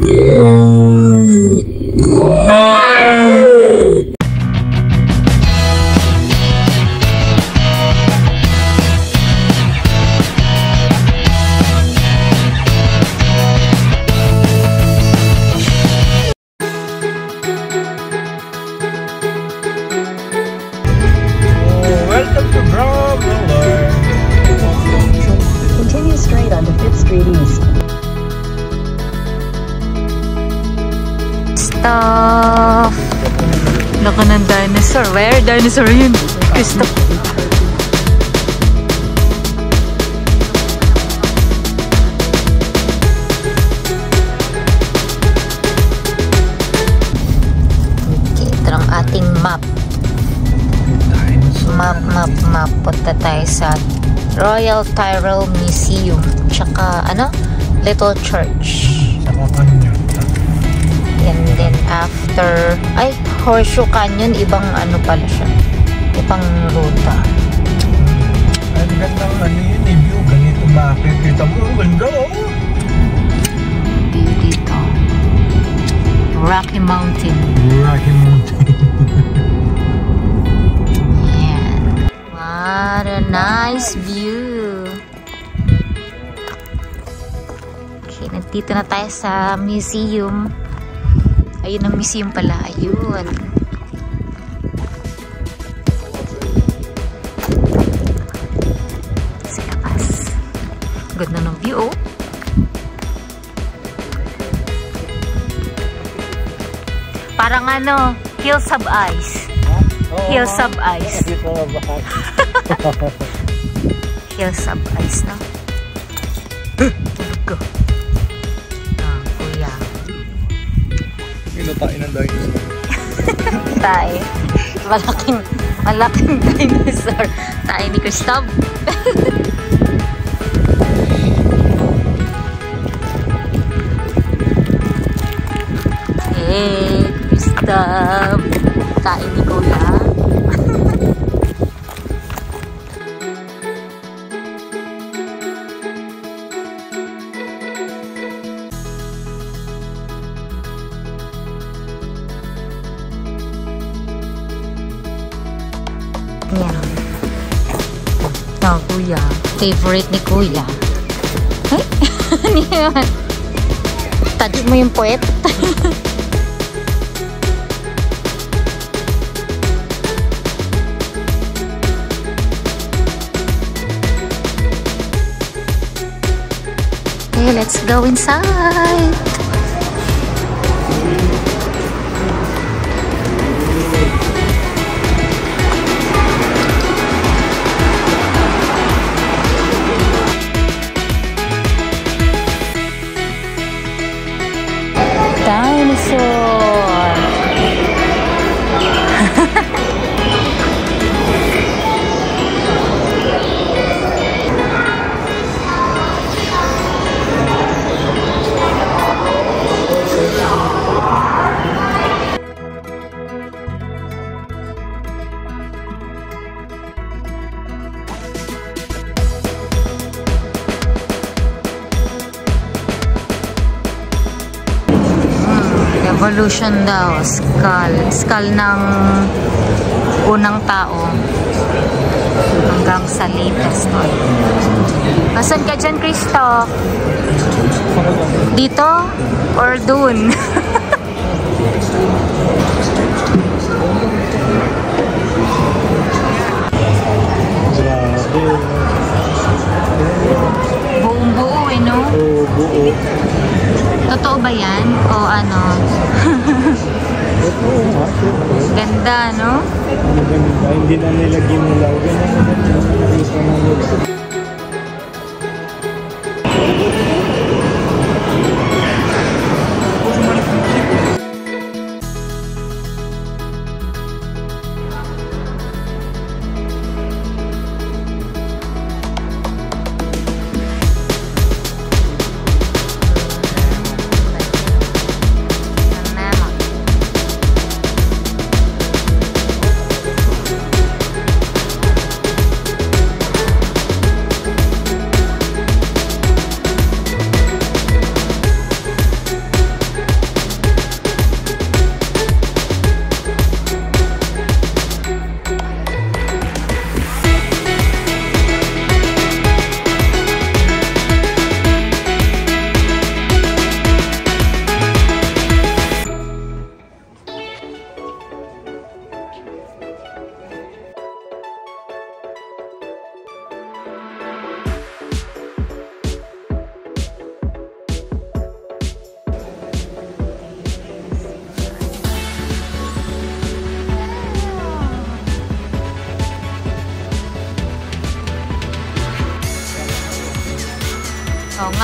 Continue straight onto 5th Street East. Stop! Laka ng dinosaur. Where? Dinosaur yun. Stop. Okay, ito ang ating map. Map. Punta tayo sa Royal Tyrrell Museum. Tsaka, ano? Little Church. And then after, ay, Horseshoe Canyon, ibang ano pala siya. Ibang ruta. Ang ganda ng ano yun eh, view. Ganito bakit? Kita mo, ang ganda oh. View dito. Rocky Mountain. Rocky Mountain. Yan. What a nice view. Okay, nandito na tayo sa museum. Ayun ang museum pala. Ayun. Sa labas. Ganda ng view, oh. Parang ano, Hills of Ice. Hills of Ice. Hills of Ice, no? Tulog ko. Ah, kuya. Inutain ng dinosaur. Tayo. Malaking dinosaur. Tayo ni Christoph. Hey, Christoph. Tayo ni Kuya. Yan. Ito, Kuya. Favorite ni Kuya. Ay, ano yan? Touch mo yung puwet. Okay, let's go inside. Dinosaur. Evolution daw, skull ng unang tao hanggang sa latest one. Asan ka dyan, Christoph? Dito or dun? Buong buo eh, no? Oo, buo. Totoo ba yan? O ano? Ganda, no? Maganda, hindi na nilagyan nila.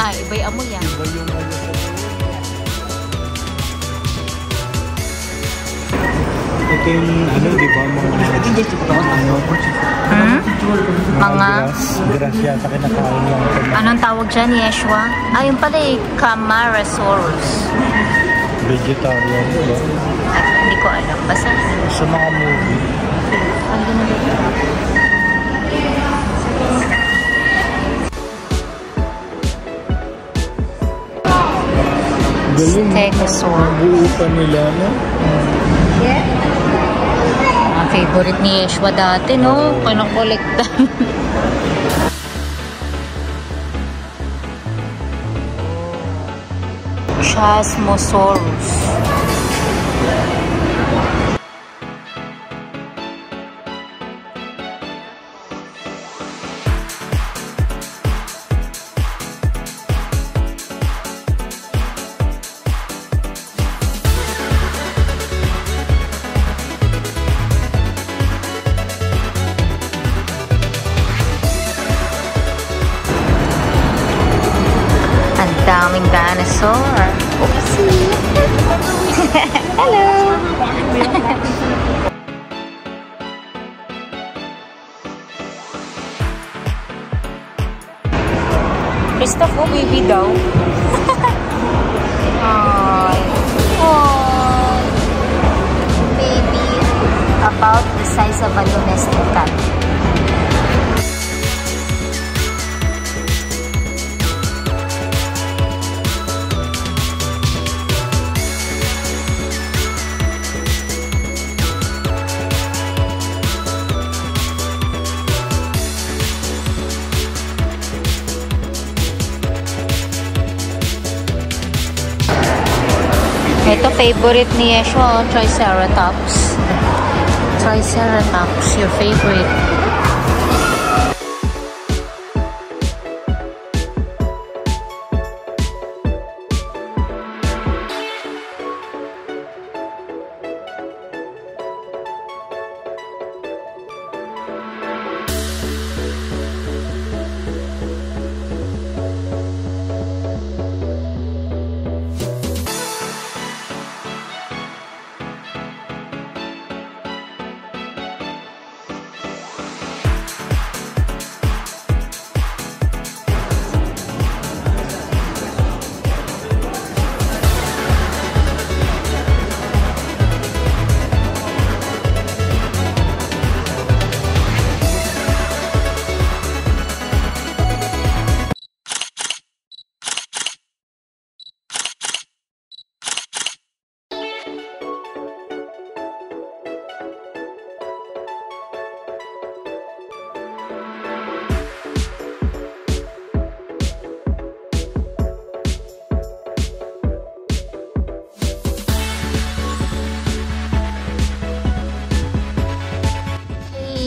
nga, iba'y amoy yan. Iba yung ano sa ito yung ano, di ba? Mga Grass yata kinakain lang. anong tawag dyan, Yeshua? Ah, yung pala eh, Camarasaurus. Vegetarian. Diba? Hindi ko alam. Basta Sa mga movie. ang ginagawa. Galing. Stegosaur. Buo pa nila, no? Ang favorite ni Yeshua dati, no? Panakolektan. Chasmosaurus. Ang daming dinosaur. Oopsie. Hello. Christopher, baby daw. Ay. Oh. Baby. About the size of a domestic cat. Ito, favorite ni Yeshua, Triceratops. Triceratops, your favorite.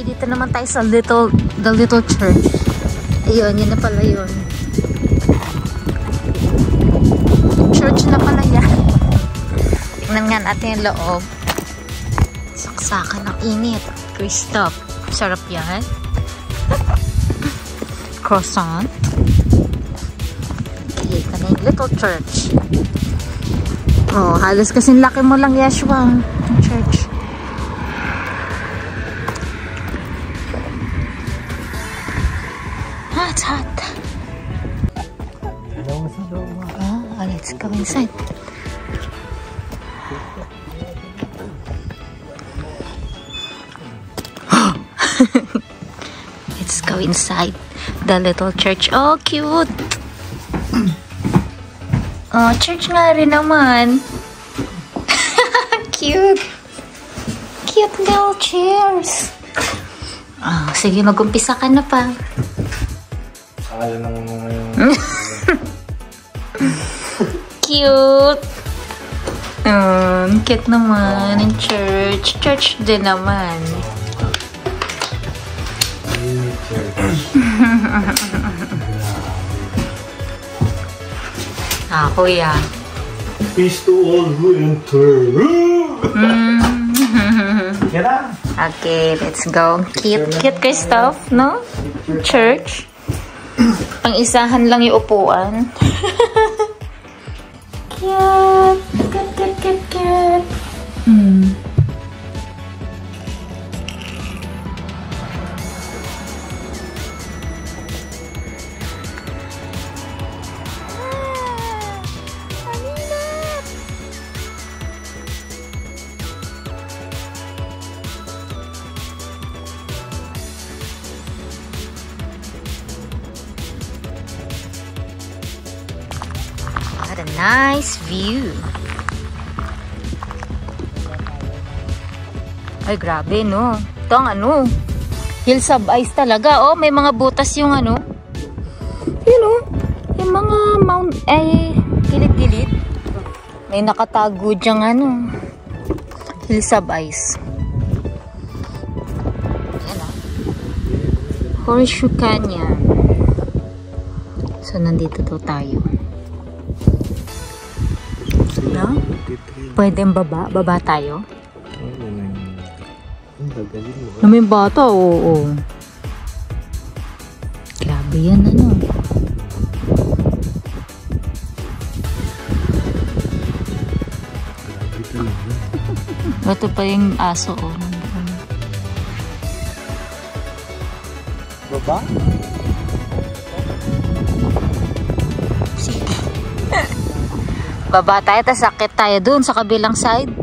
Dito naman tayo sa the little church. Ayun, yun na pala yun. Church na pala yan. Tingnan nga natin yung loob. Saksakan ng init. Christoph. Sarap yan. Croissant. Okay, ito na yung little church. Oh, halos kasing laki mo lang, Yeshua. Yung church. It's hot. Oh, let's go inside. Let's go inside the little church. Oh, cute. Oh, church nga rin naman. Cute. Cute little chairs. Oh, sige, mag-umpisa ka na pa. Cute. Cute naman in church. Church din naman. Kuya. Peace to all who enter. Okay, let's go. Cute, Christoph, no? Church. Pang isahan lang yung upuan. Cute! Cute. What a nice view. Ay, grabe, no? Ito ang ano, hills of ice talaga. Oh, may mga butas yung ano. Yun, oh. Yung mga mount, ay, gilid-gilid. May nakatago dyang ano, hills of ice. Yan, oh. Horseshoe Canyon. So, nandito daw tayo. No? Pwede baba? Baba tayo? May bata, oo. Grabe yan, ano. Ito pa yung aso, oh. Baba? Baba tayo, tas sakit tayo dun sa kabilang side.